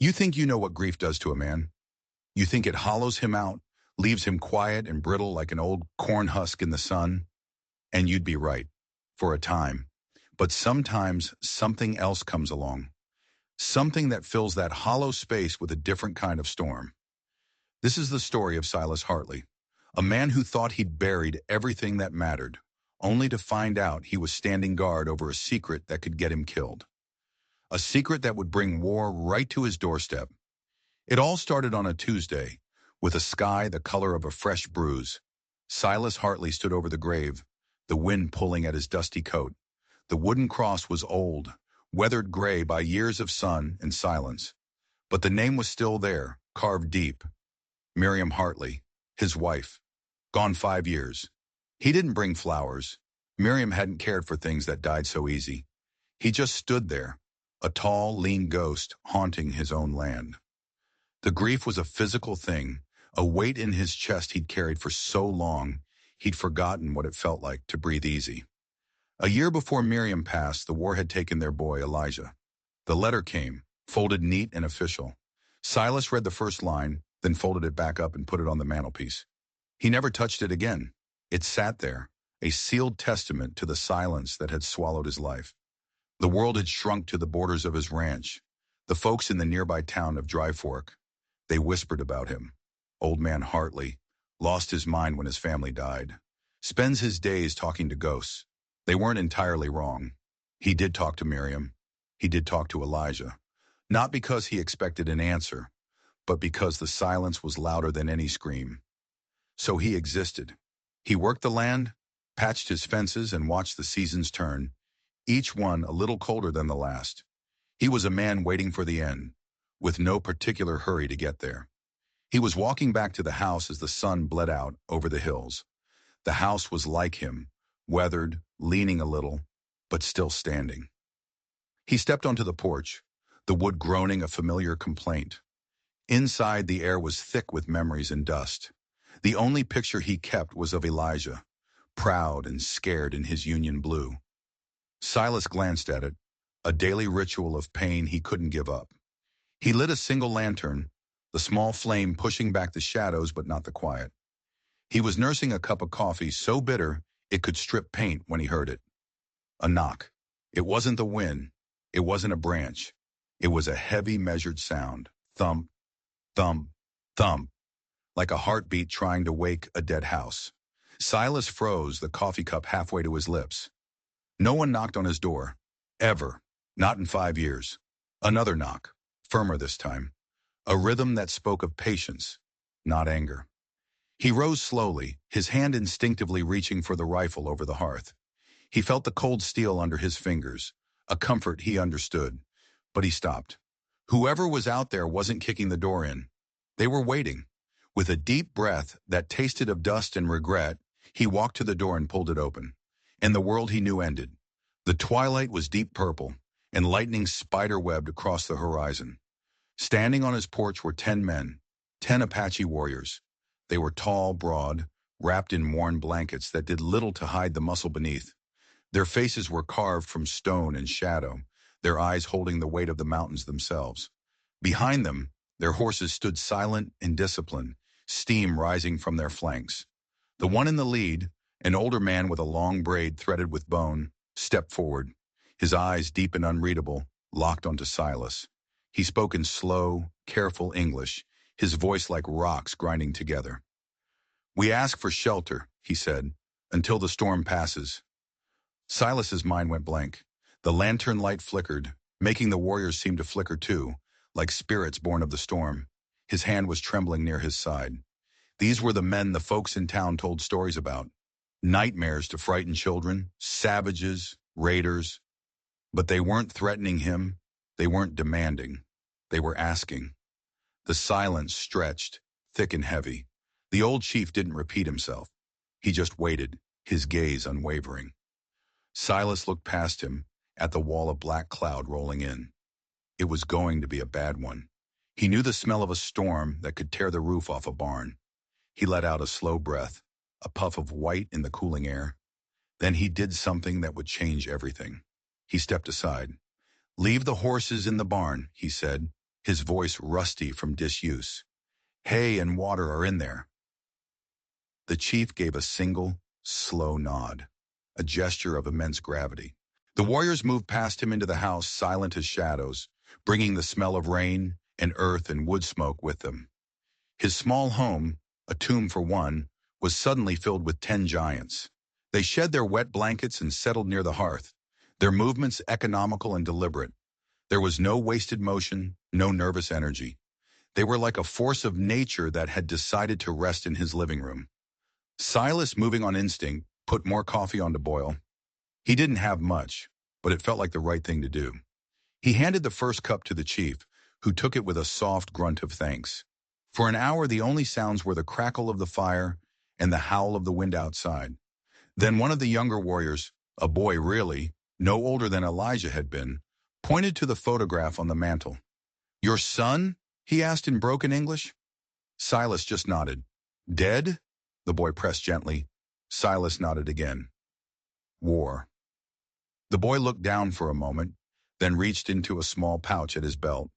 You think you know what grief does to a man. You think it hollows him out, leaves him quiet and brittle like an old corn husk in the sun. And you'd be right, for a time. But sometimes something else comes along. Something that fills that hollow space with a different kind of storm. This is the story of Silas Hartley, a man who thought he'd buried everything that mattered, only to find out he was standing guard over a secret that could get him killed. A secret that would bring war right to his doorstep. It all started on a Tuesday, with a sky the color of a fresh bruise. Silas Hartley stood over the grave, the wind pulling at his dusty coat. The wooden cross was old, weathered gray by years of sun and silence. But the name was still there, carved deep. Miriam Hartley, his wife. Gone 5 years. He didn't bring flowers. Miriam hadn't cared for things that died so easy. He just stood there, a tall, lean ghost haunting his own land. The grief was a physical thing, a weight in his chest he'd carried for so long, he'd forgotten what it felt like to breathe easy. A year before Miriam passed, the war had taken their boy, Elijah. The letter came, folded neat and official. Silas read the first line, then folded it back up and put it on the mantelpiece. He never touched it again. It sat there, a sealed testament to the silence that had swallowed his life. The world had shrunk to the borders of his ranch. The folks in the nearby town of Dry Fork, they whispered about him. Old man Hartley lost his mind when his family died. Spends his days talking to ghosts. They weren't entirely wrong. He did talk to Miriam. He did talk to Elijah. Not because he expected an answer, but because the silence was louder than any scream. So he existed. He worked the land, patched his fences, and watched the seasons turn, each one a little colder than the last. He was a man waiting for the end, with no particular hurry to get there. He was walking back to the house as the sun bled out over the hills. The house was like him, weathered, leaning a little, but still standing. He stepped onto the porch, the wood groaning a familiar complaint. Inside, the air was thick with memories and dust. The only picture he kept was of Elijah, proud and scared in his Union blue. Silas glanced at it, a daily ritual of pain he couldn't give up. He lit a single lantern, the small flame pushing back the shadows but not the quiet. He was nursing a cup of coffee so bitter it could strip paint when he heard it. A knock. It wasn't the wind. It wasn't a branch. It was a heavy, measured sound. Thump, thump, thump, like a heartbeat trying to wake a dead house. Silas froze, the coffee cup halfway to his lips. No one knocked on his door. Ever. Not in 5 years. Another knock. Firmer this time. A rhythm that spoke of patience, not anger. He rose slowly, his hand instinctively reaching for the rifle over the hearth. He felt the cold steel under his fingers, a comfort he understood. But he stopped. Whoever was out there wasn't kicking the door in. They were waiting. With a deep breath that tasted of dust and regret, he walked to the door and pulled it open. And the world he knew ended. The twilight was deep purple, and lightning spider-webbed across the horizon. Standing on his porch were 10 men, 10 Apache warriors. They were tall, broad, wrapped in worn blankets that did little to hide the muscle beneath. Their faces were carved from stone and shadow, their eyes holding the weight of the mountains themselves. Behind them, their horses stood silent and disciplined, steam rising from their flanks. The one in the lead, an older man with a long braid threaded with bone, stepped forward, his eyes deep and unreadable, locked onto Silas. He spoke in slow, careful English, his voice like rocks grinding together. "We ask for shelter," he said, "until the storm passes." Silas's mind went blank. The lantern light flickered, making the warriors seem to flicker too, like spirits born of the storm. His hand was trembling near his side. These were the men the folks in town told stories about. Nightmares to frighten children, savages, raiders. But they weren't threatening him. They weren't demanding. They were asking. The silence stretched, thick and heavy. The old chief didn't repeat himself. He just waited, his gaze unwavering. Silas looked past him, at the wall of black cloud rolling in. It was going to be a bad one. He knew the smell of a storm that could tear the roof off a barn. He let out a slow breath, a puff of white in the cooling air. Then he did something that would change everything. He stepped aside. "Leave the horses in the barn," he said. his voice rusty from disuse. "Hay and water are in there." The chief gave a single, slow nod, a gesture of immense gravity. The warriors moved past him into the house, silent as shadows, bringing the smell of rain and earth and wood smoke with them. His small home, a tomb for one, was suddenly filled with 10 giants. They shed their wet blankets and settled near the hearth, their movements economical and deliberate. There was no wasted motion, no nervous energy. They were like a force of nature that had decided to rest in his living room. Silas, moving on instinct, put more coffee on to boil. He didn't have much, but it felt like the right thing to do. He handed the first cup to the chief, who took it with a soft grunt of thanks. For an hour, the only sounds were the crackle of the fire and the howl of the wind outside. Then one of the younger warriors, a boy really, no older than Elijah had been, pointed to the photograph on the mantel. "Your son?" he asked in broken English. Silas just nodded. "Dead?" The boy pressed gently. Silas nodded again. "War." The boy looked down for a moment, then reached into a small pouch at his belt.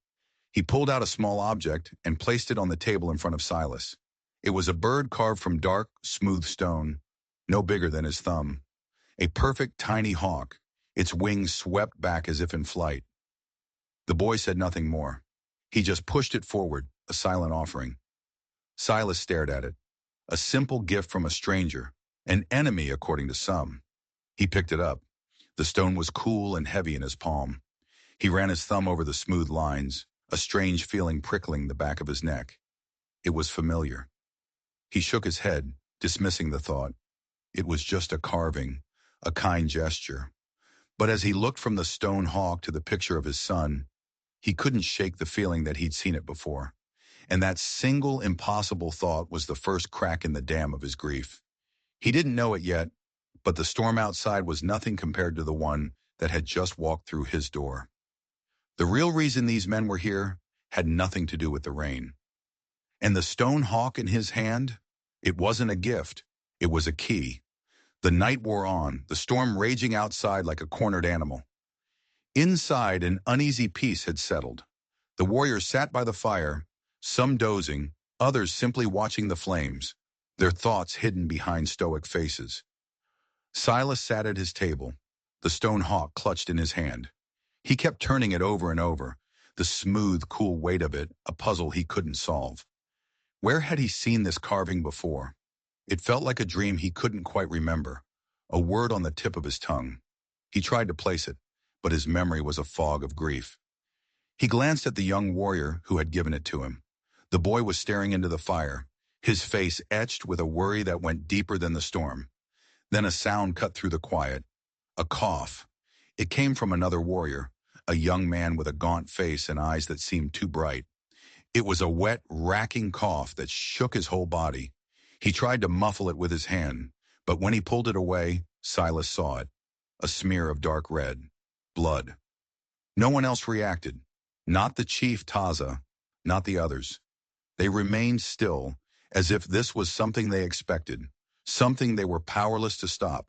He pulled out a small object and placed it on the table in front of Silas. It was a bird carved from dark, smooth stone, no bigger than his thumb. A perfect tiny hawk, its wings swept back as if in flight. The boy said nothing more. He just pushed it forward, a silent offering. Silas stared at it. A simple gift from a stranger, an enemy according to some. He picked it up. The stone was cool and heavy in his palm. He ran his thumb over the smooth lines, a strange feeling prickling the back of his neck. It was familiar. He shook his head, dismissing the thought. It was just a carving, a kind gesture. But as he looked from the stone hawk to the picture of his son, he couldn't shake the feeling that he'd seen it before. And that single impossible thought was the first crack in the dam of his grief. He didn't know it yet, but the storm outside was nothing compared to the one that had just walked through his door. The real reason these men were here had nothing to do with the rain. And the stone hawk in his hand? It wasn't a gift. It was a key. The night wore on, the storm raging outside like a cornered animal. Inside, an uneasy peace had settled. The warriors sat by the fire, some dozing, others simply watching the flames, their thoughts hidden behind stoic faces. Silas sat at his table, the stone hawk clutched in his hand. He kept turning it over and over, the smooth, cool weight of it, a puzzle he couldn't solve. Where had he seen this carving before? It felt like a dream he couldn't quite remember, a word on the tip of his tongue. He tried to place it, but his memory was a fog of grief. He glanced at the young warrior who had given it to him. The boy was staring into the fire, his face etched with a worry that went deeper than the storm. Then a sound cut through the quiet, a cough. It came from another warrior, a young man with a gaunt face and eyes that seemed too bright. It was a wet, racking cough that shook his whole body. He tried to muffle it with his hand, but when he pulled it away, Silas saw it, a smear of dark red, blood. No one else reacted, not the chief Taza, not the others. They remained still, as if this was something they expected, something they were powerless to stop.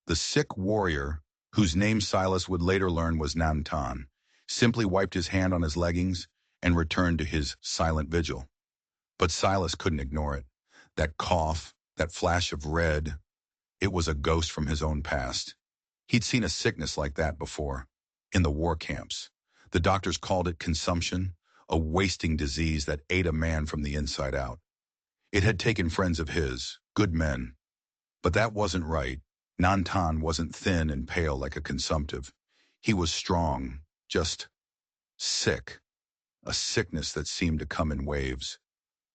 The sick warrior, whose name Silas would later learn was Nantan, simply wiped his hand on his leggings and returned to his silent vigil. But Silas couldn't ignore it. That cough, that flash of red, it was a ghost from his own past. He'd seen a sickness like that before, in the war camps. The doctors called it consumption, a wasting disease that ate a man from the inside out. It had taken friends of his, good men. But that wasn't right. Nantan wasn't thin and pale like a consumptive. He was strong, just sick, a sickness that seemed to come in waves.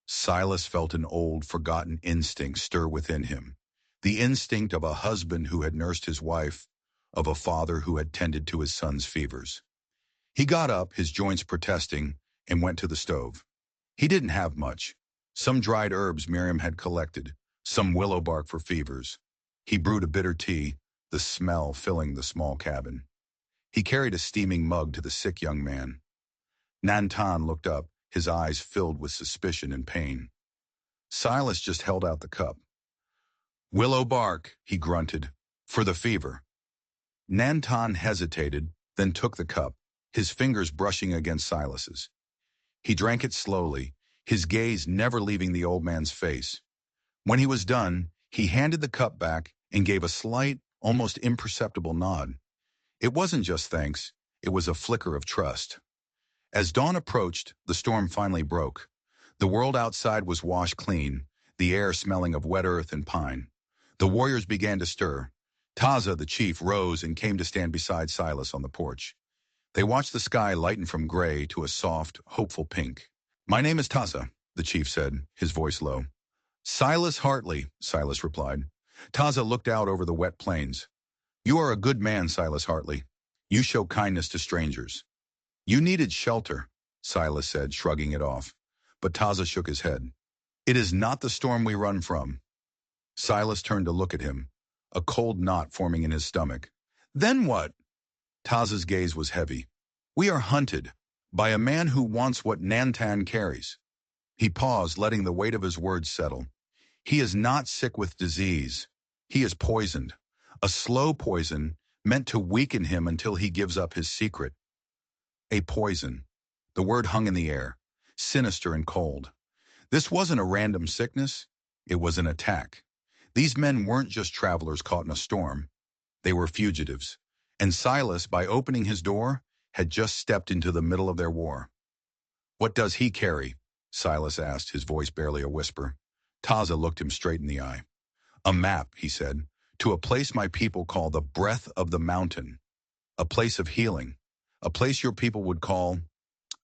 Silas felt an old, forgotten instinct stir within him, the instinct of a husband who had nursed his wife, of a father who had tended to his son's fevers. He got up, his joints protesting, and went to the stove. He didn't have much. Some dried herbs Miriam had collected, some willow bark for fevers. He brewed a bitter tea, the smell filling the small cabin. He carried a steaming mug to the sick young man. Nantan looked up, his eyes filled with suspicion and pain. Silas just held out the cup. "Willow bark," he grunted, "for the fever." Nantan hesitated, then took the cup, his fingers brushing against Silas's. He drank it slowly, his gaze never leaving the old man's face. When he was done, he handed the cup back and gave a slight, almost imperceptible nod. It wasn't just thanks, it was a flicker of trust. As dawn approached, the storm finally broke. The world outside was washed clean, the air smelling of wet earth and pine. The warriors began to stir. Taza, the chief, rose and came to stand beside Silas on the porch. They watched the sky lighten from gray to a soft, hopeful pink. "My name is Taza," the chief said, his voice low. "Silas Hartley," Silas replied. Taza looked out over the wet plains. "You are a good man, Silas Hartley. You show kindness to strangers." "You needed shelter," Silas said, shrugging it off. But Taza shook his head. "It is not the storm we run from." Silas turned to look at him, a cold knot forming in his stomach. "Then what?" Taza's gaze was heavy. "We are hunted by a man who wants what Nantan carries." He paused, letting the weight of his words settle. "He is not sick with disease. He is poisoned. A slow poison meant to weaken him until he gives up his secret." A poison. The word hung in the air, sinister and cold. This wasn't a random sickness. It was an attack. These men weren't just travelers caught in a storm. They were fugitives. And Silas, by opening his door, had just stepped into the middle of their war. "What does he carry?" Silas asked, his voice barely a whisper. Taza looked him straight in the eye. "A map," he said, "to a place my people call the breath of the mountain. A place of healing. A place your people would call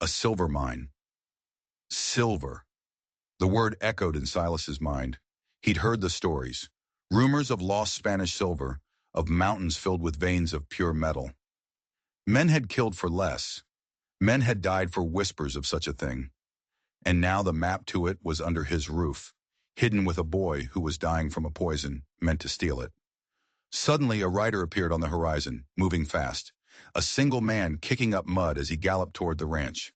a silver mine." Silver. The word echoed in Silas's mind. He'd heard the stories. Rumors of lost Spanish silver, of mountains filled with veins of pure metal. Men had killed for less. Men had died for whispers of such a thing. And now the map to it was under his roof, hidden with a boy who was dying from a poison meant to steal it. Suddenly a rider appeared on the horizon, moving fast. A single man kicking up mud as he galloped toward the ranch.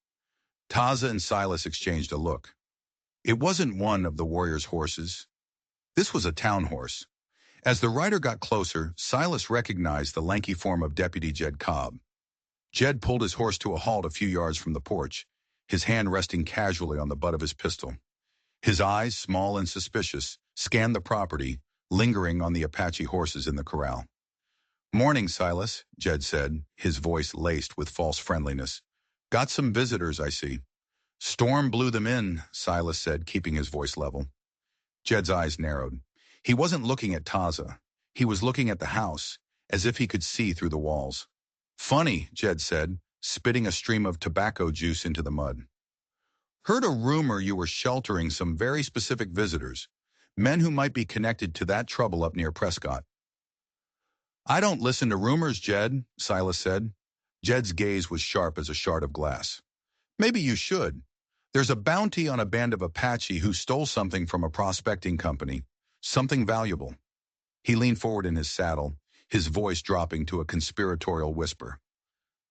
Taza and Silas exchanged a look. It wasn't one of the warriors' horses. This was a town horse. As the rider got closer, Silas recognized the lanky form of Deputy Jed Cobb. Jed pulled his horse to a halt a few yards from the porch, his hand resting casually on the butt of his pistol. His eyes, small and suspicious, scanned the property, lingering on the Apache horses in the corral. "Morning, Silas," Jed said, his voice laced with false friendliness. "Got some visitors, I see." "Storm blew them in," Silas said, keeping his voice level. Jed's eyes narrowed. He wasn't looking at Taza. He was looking at the house, as if he could see through the walls. "Funny," Jed said, spitting a stream of tobacco juice into the mud. "Heard a rumor you were sheltering some very specific visitors, men who might be connected to that trouble up near Prescott." "I don't listen to rumors, Jed," Silas said. Jed's gaze was sharp as a shard of glass. "Maybe you should. There's a bounty on a band of Apache who stole something from a prospecting company, something valuable." He leaned forward in his saddle, his voice dropping to a conspiratorial whisper.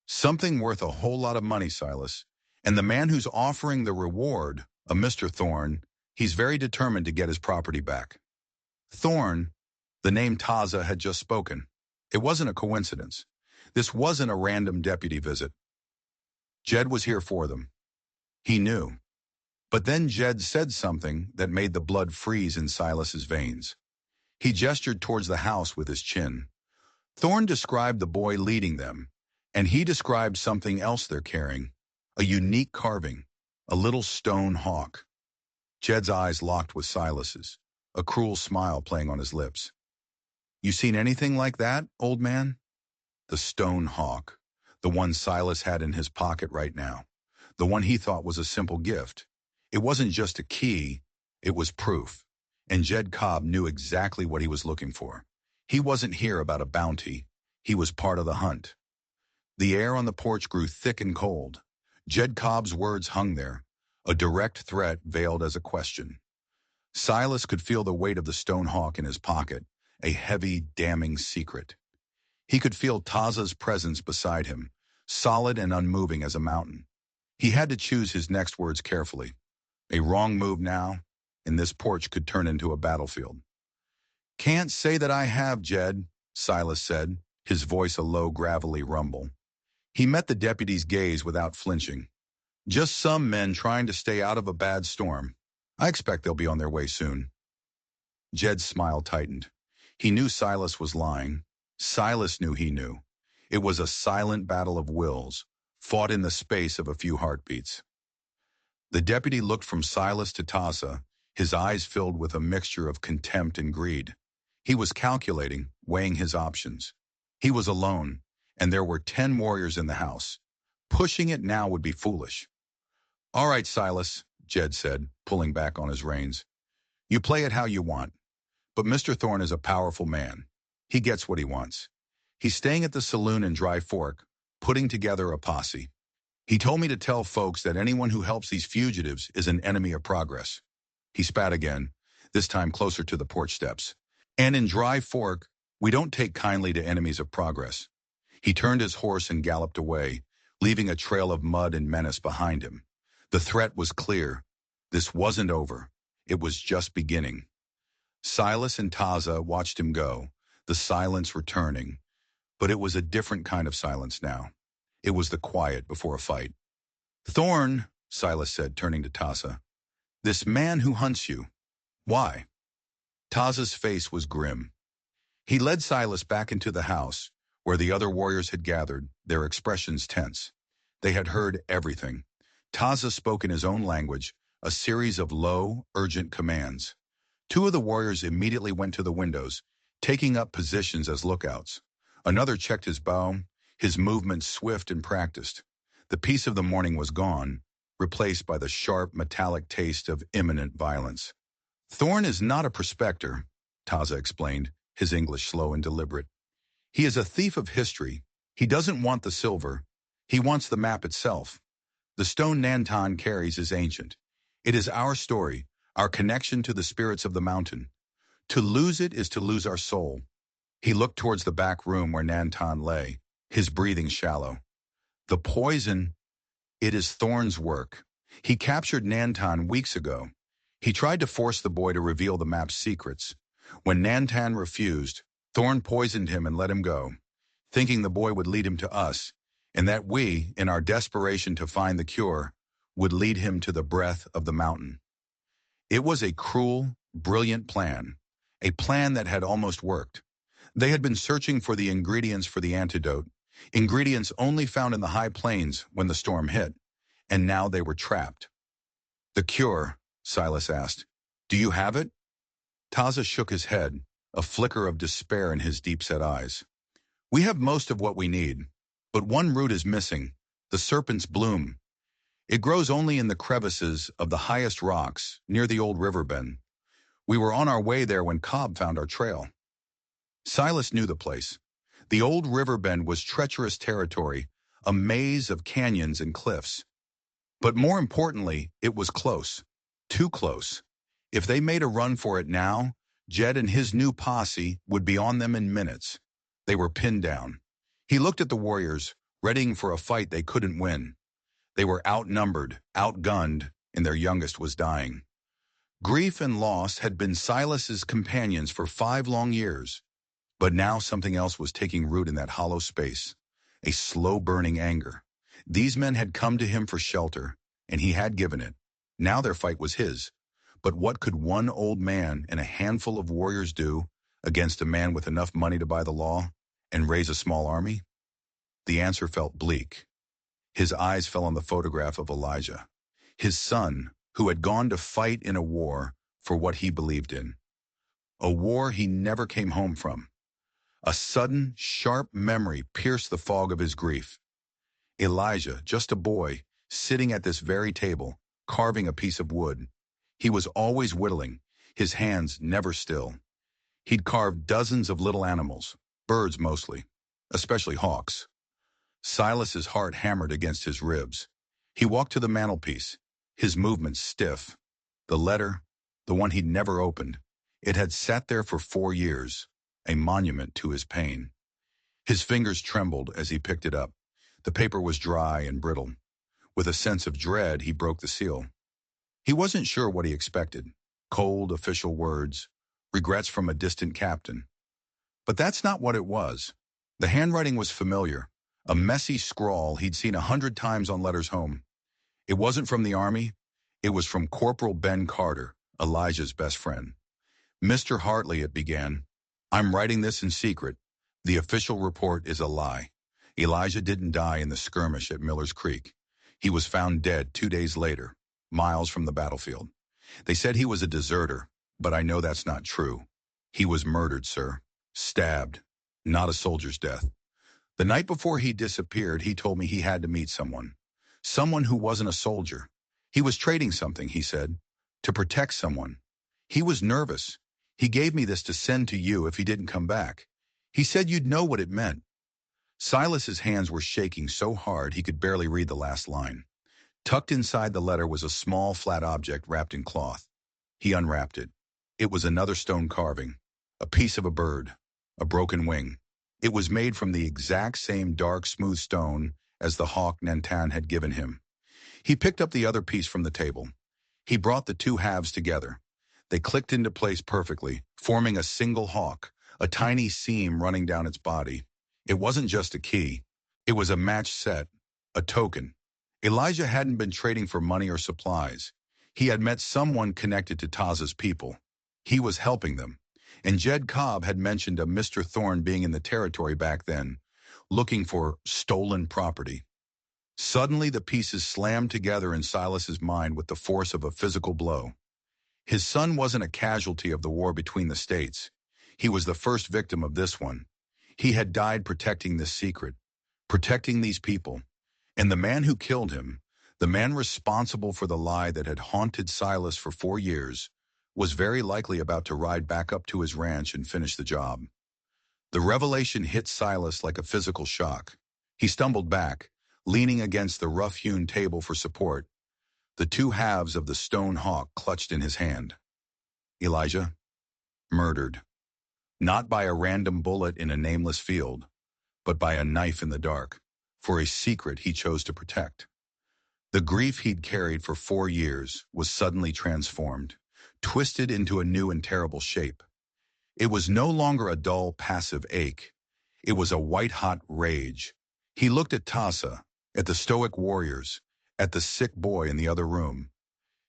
"Something worth a whole lot of money, Silas. And the man who's offering the reward, a Mr. Thorne, he's very determined to get his property back." Thorne, the name Taza had just spoken. It wasn't a coincidence. This wasn't a random deputy visit. Jed was here for them. He knew. But then Jed said something that made the blood freeze in Silas's veins. He gestured towards the house with his chin. Thorne described the boy leading them, and he described something else they're carrying, a unique carving, a little stone hawk. Jed's eyes locked with Silas's, a cruel smile playing on his lips. "You seen anything like that, old man?" The stone hawk, the one Silas had in his pocket right now, the one he thought was a simple gift. It wasn't just a key, it was proof. And Jed Cobb knew exactly what he was looking for. He wasn't here about a bounty. He was part of the hunt. The air on the porch grew thick and cold. Jed Cobb's words hung there, a direct threat veiled as a question. Silas could feel the weight of the stone hawk in his pocket, a heavy, damning secret. He could feel Taza's presence beside him, solid and unmoving as a mountain. He had to choose his next words carefully. A wrong move now, and this porch could turn into a battlefield. "Can't say that I have, Jed," Silas said, his voice a low, gravelly rumble. He met the deputy's gaze without flinching. Just some men trying to stay out of a bad storm. I expect they'll be on their way soon. Jed's smile tightened. He knew Silas was lying. Silas knew he knew. It was a silent battle of wills, fought in the space of a few heartbeats. The deputy looked from Silas to Taza, his eyes filled with a mixture of contempt and greed. He was calculating, weighing his options. He was alone, and there were 10 warriors in the house. Pushing it now would be foolish. All right, Silas, Jed said, pulling back on his reins. You play it how you want. But Mr. Thorne is a powerful man. He gets what he wants. He's staying at the saloon in Dry Fork, putting together a posse. He told me to tell folks that anyone who helps these fugitives is an enemy of progress. He spat again, this time closer to the porch steps. And in Dry Fork, we don't take kindly to enemies of progress. He turned his horse and galloped away, leaving a trail of mud and menace behind him. The threat was clear. This wasn't over. It was just beginning. Silas and Taza watched him go, the silence returning. But it was a different kind of silence now. It was the quiet before a fight. Thorne, Silas said, turning to Taza, this man who hunts you, why? Taza's face was grim. He led Silas back into the house, where the other warriors had gathered, their expressions tense. They had heard everything. Taza spoke in his own language, a series of low, urgent commands. 2 of the warriors immediately went to the windows, taking up positions as lookouts. Another checked his bow, his movements swift and practiced. The peace of the morning was gone, replaced by the sharp, metallic taste of imminent violence. Thorne is not a prospector, Taza explained, his English slow and deliberate. He is a thief of history. He doesn't want the silver. He wants the map itself. The stone Nantan carries is ancient. It is our story, our connection to the spirits of the mountain. To lose it is to lose our soul. He looked towards the back room where Nantan lay, his breathing shallow. The poison, it is Thorne's work. He captured Nantan weeks ago. He tried to force the boy to reveal the map's secrets. When Nantan refused, Thorne poisoned him and let him go, thinking the boy would lead him to us, and that we, in our desperation to find the cure, would lead him to the breath of the mountain. It was a cruel, brilliant plan, a plan that had almost worked. They had been searching for the ingredients for the antidote, ingredients only found in the high plains when the storm hit, and now they were trapped. The cure, Silas asked. Do you have it? Taza shook his head, a flicker of despair in his deep-set eyes. We have most of what we need, but one root is missing, the serpent's bloom. It grows only in the crevices of the highest rocks near the old river bend. We were on our way there when Cobb found our trail. Silas knew the place. The old river bend was treacherous territory, a maze of canyons and cliffs. But more importantly, it was close. Too close. If they made a run for it now, Jed and his new posse would be on them in minutes. They were pinned down. He looked at the warriors, readying for a fight they couldn't win. They were outnumbered, outgunned, and their youngest was dying. Grief and loss had been Silas's companions for 5 long years, but now something else was taking root in that hollow space, a slow-burning anger. These men had come to him for shelter, and he had given it. Now their fight was his. But what could one old man and a handful of warriors do against a man with enough money to buy the law and raise a small army? The answer felt bleak. His eyes fell on the photograph of Elijah, his son, who had gone to fight in a war for what he believed in. A war he never came home from. A sudden, sharp memory pierced the fog of his grief. Elijah, just a boy, sitting at this very table, carving a piece of wood. He was always whittling, his hands never still. He'd carved dozens of little animals, birds mostly, especially hawks. Silas's heart hammered against his ribs. He walked to the mantelpiece, his movements stiff. The letter, the one he'd never opened, it had sat there for 4 years, a monument to his pain. His fingers trembled as he picked it up. The paper was dry and brittle. With a sense of dread, he broke the seal. He wasn't sure what he expected. Cold, official words, regrets from a distant captain. But that's not what it was. The handwriting was familiar, a messy scrawl he'd seen 100 times on letters home. It wasn't from the army. It was from Corporal Ben Carter, Elijah's best friend. Mr. Hartley, it began. I'm writing this in secret. The official report is a lie. Elijah didn't die in the skirmish at Miller's Creek. He was found dead 2 days later, miles from the battlefield. They said he was a deserter, but I know that's not true. He was murdered, sir. Stabbed. Not a soldier's death. The night before he disappeared, he told me he had to meet someone. Someone who wasn't a soldier. He was trading something, he said, to protect someone. He was nervous. He gave me this to send to you if he didn't come back. He said you'd know what it meant. Silas's hands were shaking so hard he could barely read the last line. Tucked inside the letter was a small, flat object wrapped in cloth. He unwrapped it. It was another stone carving, a piece of a bird, a broken wing. It was made from the exact same dark, smooth stone as the hawk Nantan had given him. He picked up the other piece from the table. He brought the two halves together. They clicked into place perfectly, forming a single hawk, a tiny seam running down its body. It wasn't just a key. It was a match set, a token. Elijah hadn't been trading for money or supplies. He had met someone connected to Taza's people. He was helping them. And Jed Cobb had mentioned a Mr. Thorne being in the territory back then, looking for stolen property. Suddenly the pieces slammed together in Silas's mind with the force of a physical blow. His son wasn't a casualty of the war between the states. He was the first victim of this one. He had died protecting this secret, protecting these people. And the man who killed him, the man responsible for the lie that had haunted Silas for 4 years, was very likely about to ride back up to his ranch and finish the job. The revelation hit Silas like a physical shock. He stumbled back, leaning against the rough-hewn table for support, the two halves of the stone hawk clutched in his hand. Elijah, murdered. Not by a random bullet in a nameless field, but by a knife in the dark, for a secret he chose to protect. The grief he'd carried for 4 years was suddenly transformed, twisted into a new and terrible shape. It was no longer a dull, passive ache. It was a white-hot rage. He looked at Taza, at the stoic warriors, at the sick boy in the other room.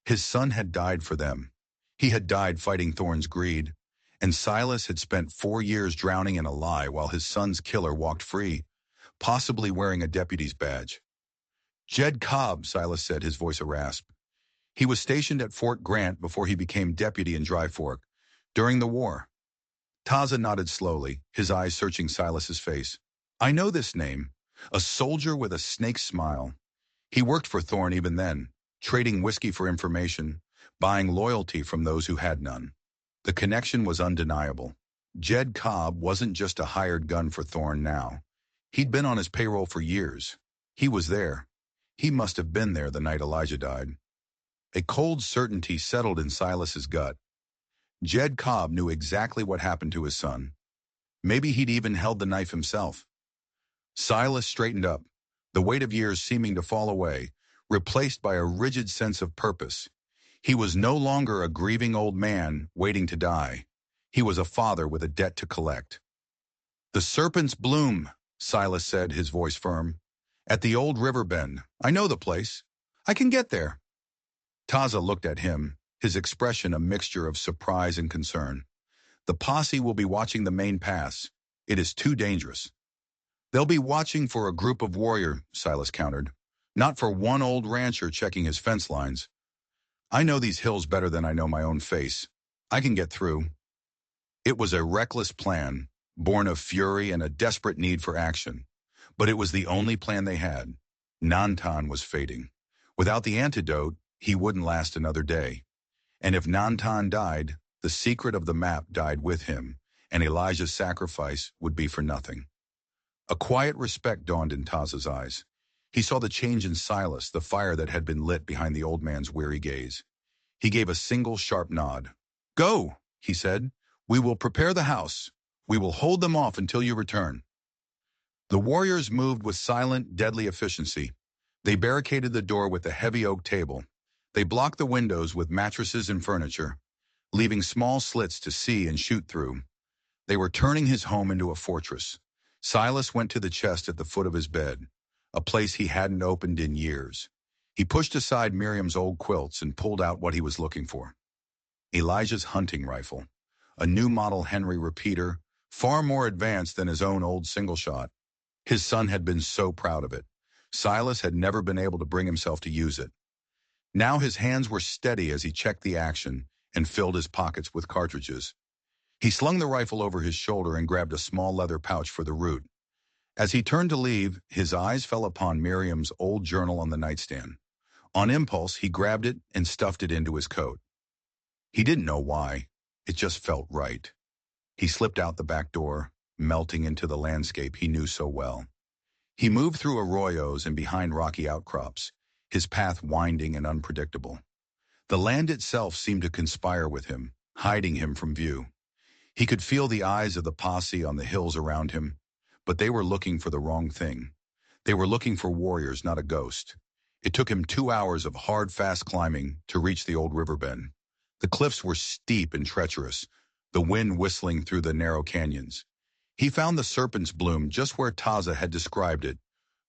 His son had died for them. He had died fighting Thorne's greed, and Silas had spent 4 years drowning in a lie while his son's killer walked free, possibly wearing a deputy's badge. Jed Cobb, Silas said, his voice a rasp. He was stationed at Fort Grant before he became deputy in Dry Fork, during the war. Taza nodded slowly, his eyes searching Silas's face. I know this name, a soldier with a snake's smile. He worked for Thorne even then, trading whiskey for information, buying loyalty from those who had none. The connection was undeniable. Jed Cobb wasn't just a hired gun for Thorne now. He'd been on his payroll for years. He was there. He must have been there the night Elijah died. A cold certainty settled in Silas's gut. Jed Cobb knew exactly what happened to his son. Maybe he'd even held the knife himself. Silas straightened up, the weight of years seeming to fall away, replaced by a rigid sense of purpose. He was no longer a grieving old man waiting to die. He was a father with a debt to collect. The Serpent's Bloom, Silas said, his voice firm. At the old river bend. I know the place. I can get there. Taza looked at him, his expression a mixture of surprise and concern. The posse will be watching the main pass. It is too dangerous. They'll be watching for a group of warriors, Silas countered, not for one old rancher checking his fence lines. I know these hills better than I know my own face. I can get through. It was a reckless plan, born of fury and a desperate need for action. But it was the only plan they had. Nantan was fading. Without the antidote, he wouldn't last another day. And if Nantan died, the secret of the map died with him, and Elijah's sacrifice would be for nothing. A quiet respect dawned in Taza's eyes. He saw the change in Silas, the fire that had been lit behind the old man's weary gaze. He gave a single sharp nod. Go, he said. We will prepare the house. We will hold them off until you return. The warriors moved with silent, deadly efficiency. They barricaded the door with a heavy oak table. They blocked the windows with mattresses and furniture, leaving small slits to see and shoot through. They were turning his home into a fortress. Silas went to the chest at the foot of his bed, a place he hadn't opened in years. He pushed aside Miriam's old quilts and pulled out what he was looking for. Elijah's hunting rifle, a new model Henry repeater, far more advanced than his own old single shot. His son had been so proud of it. Silas had never been able to bring himself to use it. Now his hands were steady as he checked the action and filled his pockets with cartridges. He slung the rifle over his shoulder and grabbed a small leather pouch for the root. As he turned to leave, his eyes fell upon Miriam's old journal on the nightstand. On impulse, he grabbed it and stuffed it into his coat. He didn't know why. It just felt right. He slipped out the back door, melting into the landscape he knew so well. He moved through arroyos and behind rocky outcrops, his path winding and unpredictable. The land itself seemed to conspire with him, hiding him from view. He could feel the eyes of the posse on the hills around him, but they were looking for the wrong thing. They were looking for warriors, not a ghost. It took him 2 hours of hard, fast climbing to reach the old river bend. The cliffs were steep and treacherous, the wind whistling through the narrow canyons. He found the serpent's bloom just where Taza had described it,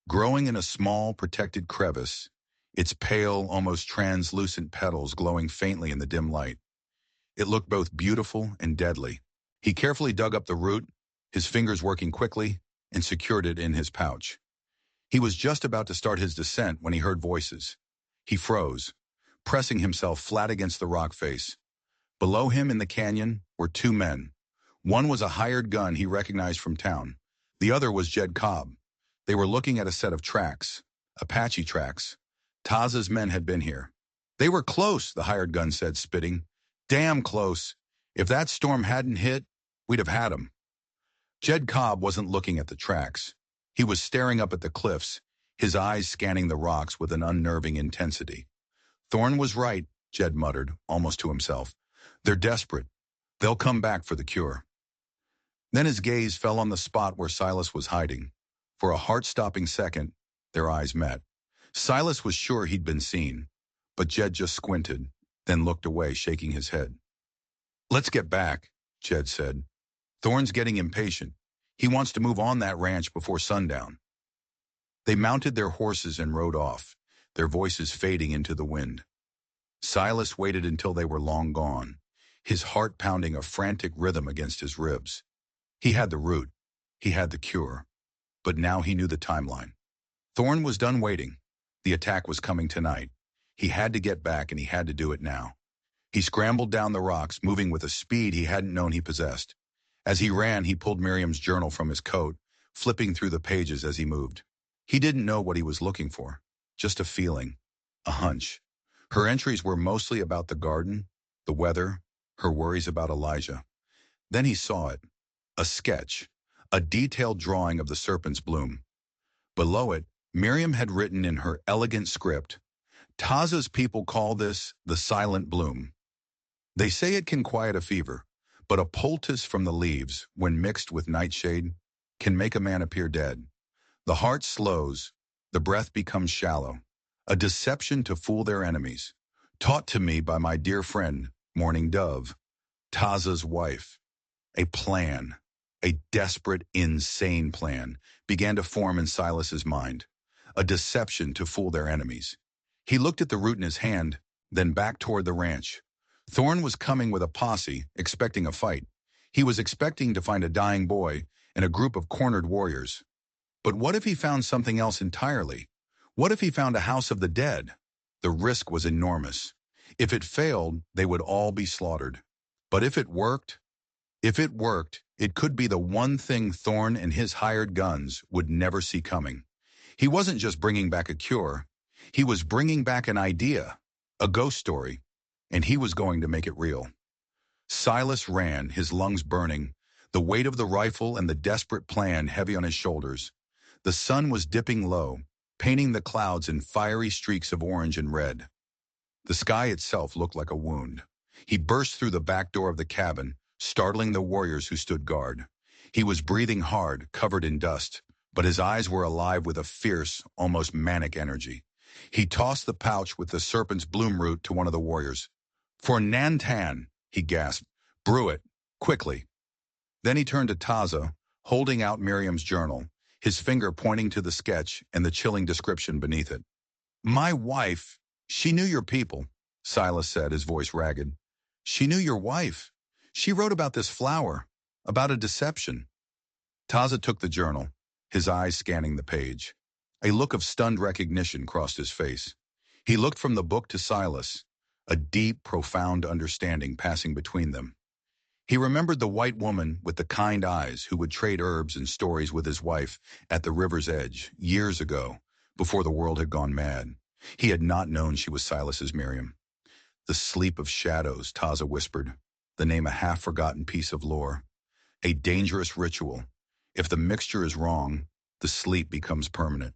growing in a small, protected crevice, its pale, almost translucent petals glowing faintly in the dim light. It looked both beautiful and deadly. He carefully dug up the root, his fingers working quickly, and secured it in his pouch. He was just about to start his descent when he heard voices. He froze, pressing himself flat against the rock face. Below him in the canyon were 2 men. One was a hired gun he recognized from town. The other was Jed Cobb. They were looking at a set of tracks, Apache tracks. Taza's men had been here. They were close, the hired gun said, spitting. Damn close. If that storm hadn't hit, we'd have had 'em. Jed Cobb wasn't looking at the tracks. He was staring up at the cliffs, his eyes scanning the rocks with an unnerving intensity. Thorne was right, Jed muttered, almost to himself. They're desperate. They'll come back for the cure. Then his gaze fell on the spot where Silas was hiding. For a heart-stopping second, their eyes met. Silas was sure he'd been seen, but Jed just squinted, then looked away, shaking his head. Let's get back, Jed said. Thorne's getting impatient. He wants to move on that ranch before sundown. They mounted their horses and rode off, their voices fading into the wind. Silas waited until they were long gone, his heart pounding a frantic rhythm against his ribs. He had the root. He had the cure. But now he knew the timeline. Thorne was done waiting. The attack was coming tonight. He had to get back, and he had to do it now. He scrambled down the rocks, moving with a speed he hadn't known he possessed. As he ran, he pulled Miriam's journal from his coat, flipping through the pages as he moved. He didn't know what he was looking for, just a feeling, a hunch. Her entries were mostly about the garden, the weather, her worries about Elijah. Then he saw it, a sketch, a detailed drawing of the serpent's bloom. Below it, Miriam had written in her elegant script, Taza's people call this the silent bloom. They say it can quiet a fever, but a poultice from the leaves, when mixed with nightshade, can make a man appear dead. The heart slows, the breath becomes shallow, a deception to fool their enemies, taught to me by my dear friend, Morning Dove, Taza's wife. A plan, a desperate, insane plan, began to form in Silas's mind, a deception to fool their enemies. He looked at the root in his hand, then back toward the ranch. Thorne was coming with a posse, expecting a fight. He was expecting to find a dying boy and a group of cornered warriors. But what if he found something else entirely? What if he found a house of the dead? The risk was enormous. If it failed, they would all be slaughtered. But if it worked, it could be the one thing Thorne and his hired guns would never see coming. He wasn't just bringing back a cure. He was bringing back an idea, a ghost story, and he was going to make it real. Silas ran, his lungs burning, the weight of the rifle and the desperate plan heavy on his shoulders. The sun was dipping low, painting the clouds in fiery streaks of orange and red. The sky itself looked like a wound. He burst through the back door of the cabin, startling the warriors who stood guard. He was breathing hard, covered in dust, but his eyes were alive with a fierce, almost manic energy. He tossed the pouch with the serpent's bloom root to one of the warriors. For Nantan, he gasped. Brew it, quickly. Then he turned to Taza, holding out Miriam's journal, his finger pointing to the sketch and the chilling description beneath it. My wife, she knew your people, Silas said, his voice ragged. She knew your wife. She wrote about this flower, about a deception. Taza took the journal, his eyes scanning the page. A look of stunned recognition crossed his face. He looked from the book to Silas, a deep, profound understanding passing between them. He remembered the white woman with the kind eyes who would trade herbs and stories with his wife at the river's edge years ago, before the world had gone mad. He had not known she was Silas's Miriam. The sleep of shadows, Taza whispered, the name a half-forgotten piece of lore. A dangerous ritual. If the mixture is wrong, the sleep becomes permanent.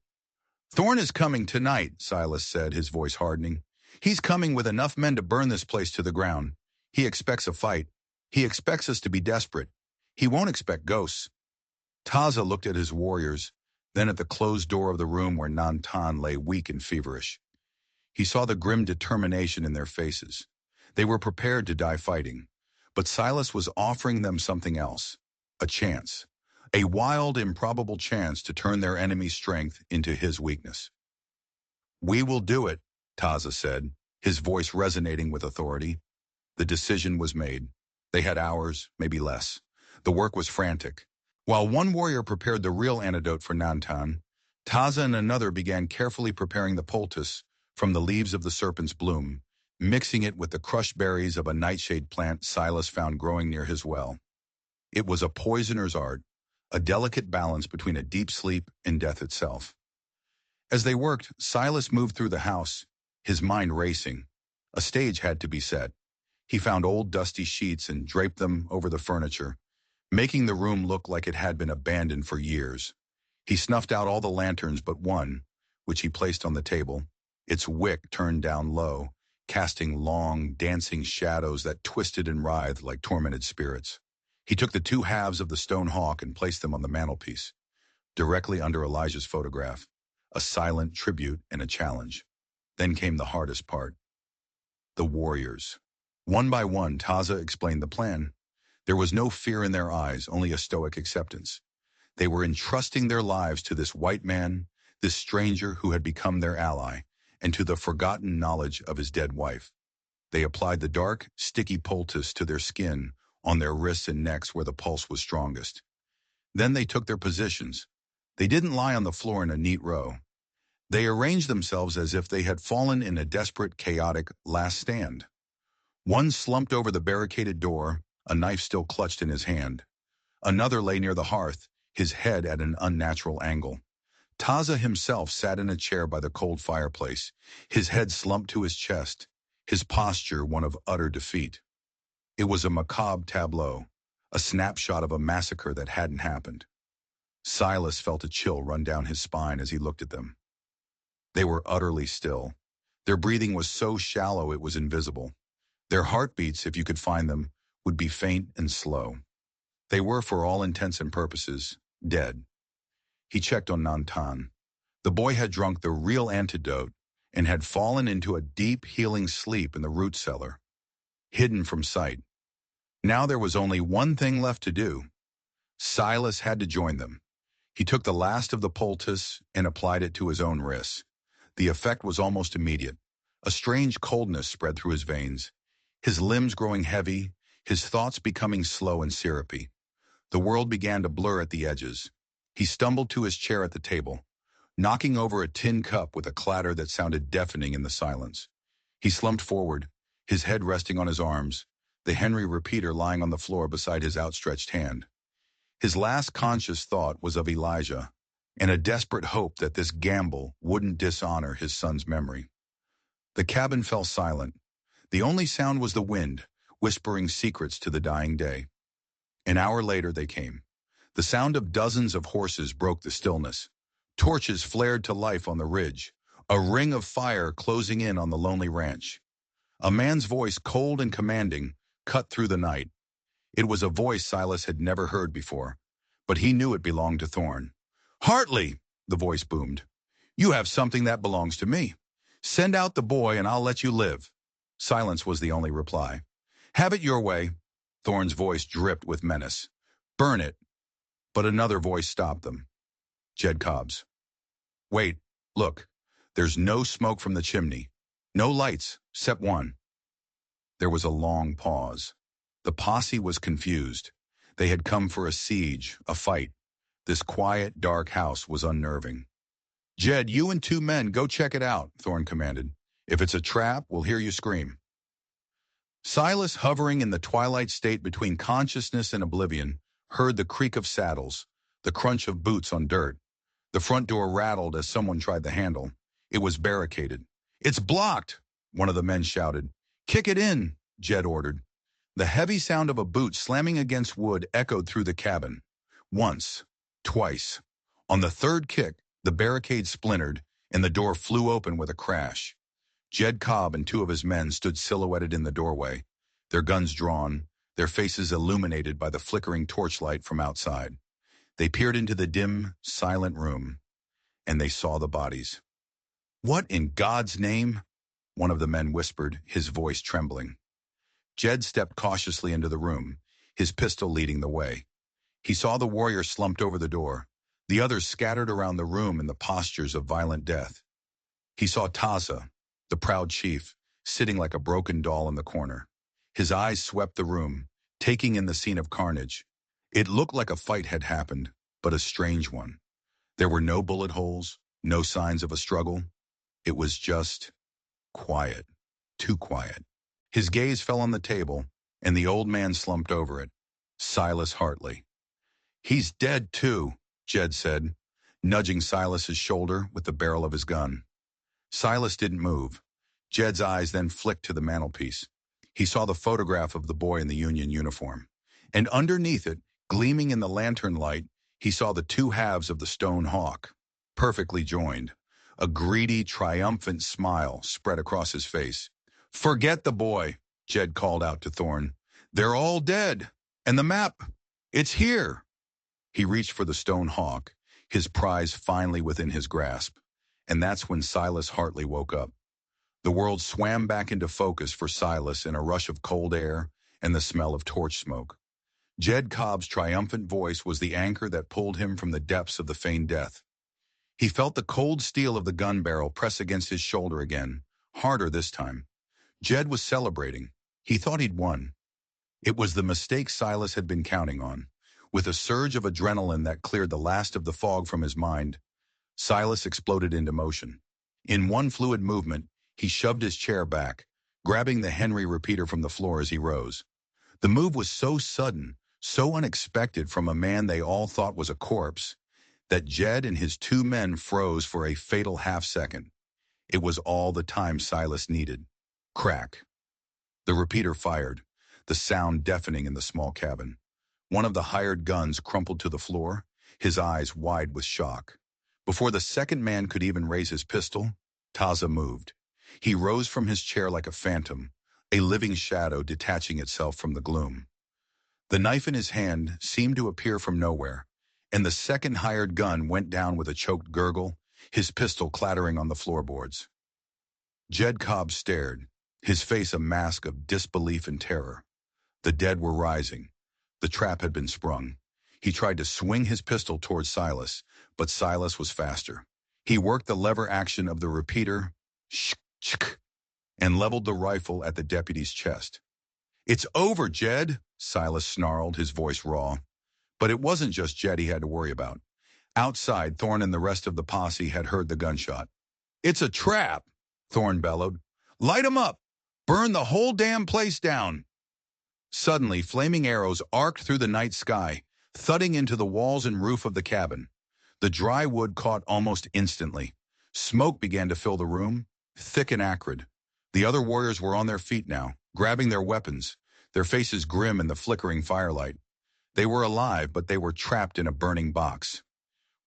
Thorn is coming tonight, Silas said, his voice hardening. He's coming with enough men to burn this place to the ground. He expects a fight. He expects us to be desperate. He won't expect ghosts. Taza looked at his warriors, then at the closed door of the room where Nantan lay weak and feverish. He saw the grim determination in their faces. They were prepared to die fighting, but Silas was offering them something else, a chance, a wild, improbable chance to turn their enemy's strength into his weakness. We will do it, Taza said, his voice resonating with authority. The decision was made. They had hours, maybe less. The work was frantic. While one warrior prepared the real antidote for Nantan, Taza and another began carefully preparing the poultice from the leaves of the serpent's bloom, mixing it with the crushed berries of a nightshade plant Silas found growing near his well. It was a poisoner's art, a delicate balance between a deep sleep and death itself. As they worked, Silas moved through the house, his mind racing. A stage had to be set. He found old dusty sheets and draped them over the furniture, making the room look like it had been abandoned for years. He snuffed out all the lanterns but one, which he placed on the table, its wick turned down low, casting long, dancing shadows that twisted and writhed like tormented spirits. He took the two halves of the stone hawk and placed them on the mantelpiece, directly under Elijah's photograph, a silent tribute and a challenge. Then came the hardest part. The warriors. One by one, Taza explained the plan. There was no fear in their eyes, only a stoic acceptance. They were entrusting their lives to this white man, this stranger who had become their ally, and to the forgotten knowledge of his dead wife. They applied the dark, sticky poultice to their skin, on their wrists and necks where the pulse was strongest. Then they took their positions. They didn't lie on the floor in a neat row. They arranged themselves as if they had fallen in a desperate, chaotic last stand. One slumped over the barricaded door, a knife still clutched in his hand. Another lay near the hearth, his head at an unnatural angle. Taza himself sat in a chair by the cold fireplace, his head slumped to his chest, his posture one of utter defeat. It was a macabre tableau, a snapshot of a massacre that hadn't happened. Silas felt a chill run down his spine as he looked at them. They were utterly still. Their breathing was so shallow it was invisible. Their heartbeats, if you could find them, would be faint and slow. They were, for all intents and purposes, dead. He checked on Nantan. The boy had drunk the real antidote and had fallen into a deep, healing sleep in the root cellar, hidden from sight. Now there was only one thing left to do. Silas had to join them. He took the last of the poultice and applied it to his own wrists. The effect was almost immediate. A strange coldness spread through his veins, his limbs growing heavy, his thoughts becoming slow and syrupy. The world began to blur at the edges. He stumbled to his chair at the table, knocking over a tin cup with a clatter that sounded deafening in the silence. He slumped forward, his head resting on his arms, the Henry repeater lying on the floor beside his outstretched hand. His last conscious thought was of Elijah, and a desperate hope that this gamble wouldn't dishonor his son's memory. The cabin fell silent. The only sound was the wind, whispering secrets to the dying day. An hour later they came. The sound of dozens of horses broke the stillness. Torches flared to life on the ridge, a ring of fire closing in on the lonely ranch. A man's voice, cold and commanding, cut through the night. It was a voice Silas had never heard before, but he knew it belonged to Thorn. "Hartley," the voice boomed, "you have something that belongs to me. Send out the boy and I'll let you live." Silence was the only reply. "Have it your way." Thorn's voice dripped with menace. "Burn it." But another voice stopped them. Jed Cobb's. "Wait, look." There's no smoke from the chimney. No lights, except one. There was a long pause. The posse was confused. They had come for a siege, a fight. This quiet, dark house was unnerving. Jed, you and 2 men go check it out, Thorne commanded. If it's a trap, we'll hear you scream. Silas, hovering in the twilight state between consciousness and oblivion, heard the creak of saddles, the crunch of boots on dirt. The front door rattled as someone tried the handle. It was barricaded. It's blocked, one of the men shouted. Kick it in, Jed ordered. The heavy sound of a boot slamming against wood echoed through the cabin. Once, twice. On the third kick, the barricade splintered, and the door flew open with a crash. Jed Cobb and 2 of his men stood silhouetted in the doorway, their guns drawn, their faces illuminated by the flickering torchlight from outside. They peered into the dim, silent room, and they saw the bodies. What in God's name? One of the men whispered, his voice trembling. Jed stepped cautiously into the room, his pistol leading the way. He saw the warrior slumped over the door, the others scattered around the room in the postures of violent death. He saw Taza, the proud chief, sitting like a broken doll in the corner. His eyes swept the room, taking in the scene of carnage. It looked like a fight had happened, but a strange one. There were no bullet holes, no signs of a struggle. It was just quiet, too quiet. His gaze fell on the table, and the old man slumped over it. Silas Hartley. He's dead too, Jed said, nudging Silas's shoulder with the barrel of his gun. Silas didn't move. Jed's eyes then flicked to the mantelpiece. He saw the photograph of the boy in the Union uniform. And underneath it, gleaming in the lantern light, he saw the 2 halves of the stone hawk, perfectly joined. A greedy, triumphant smile spread across his face. Forget the boy, Jed called out to Thorne. They're all dead. And the map, it's here. He reached for the stone hawk, his prize finally within his grasp. And that's when Silas Hartley woke up. The world swam back into focus for Silas in a rush of cold air and the smell of torch smoke. Jed Cobb's triumphant voice was the anchor that pulled him from the depths of the feigned death. He felt the cold steel of the gun barrel press against his shoulder again, harder this time. Jed was celebrating. He thought he'd won. It was the mistake Silas had been counting on. With a surge of adrenaline that cleared the last of the fog from his mind, Silas exploded into motion. In one fluid movement, he shoved his chair back, grabbing the Henry repeater from the floor as he rose. The move was so sudden, so unexpected from a man they all thought was a corpse, that Jed and his 2 men froze for a fatal half-second. It was all the time Silas needed. Crack. The repeater fired, the sound deafening in the small cabin. One of the hired guns crumpled to the floor, his eyes wide with shock. Before the second man could even raise his pistol, Taza moved. He rose from his chair like a phantom, a living shadow detaching itself from the gloom. The knife in his hand seemed to appear from nowhere, and the second hired gun went down with a choked gurgle, his pistol clattering on the floorboards. Jed Cobb stared, his face a mask of disbelief and terror. The dead were rising. The trap had been sprung. He tried to swing his pistol towards Silas, but Silas was faster. He worked the lever action of the repeater, and leveled the rifle at the deputy's chest. "It's over, Jed," Silas snarled, his voice raw. But it wasn't just Jed he had to worry about. Outside, Thorne and the rest of the posse had heard the gunshot. "It's a trap," Thorne bellowed. "Light 'em up! Burn the whole damn place down!" Suddenly, flaming arrows arced through the night sky, thudding into the walls and roof of the cabin. The dry wood caught almost instantly. Smoke began to fill the room, thick and acrid. The other warriors were on their feet now, grabbing their weapons, their faces grim in the flickering firelight. They were alive, but they were trapped in a burning box.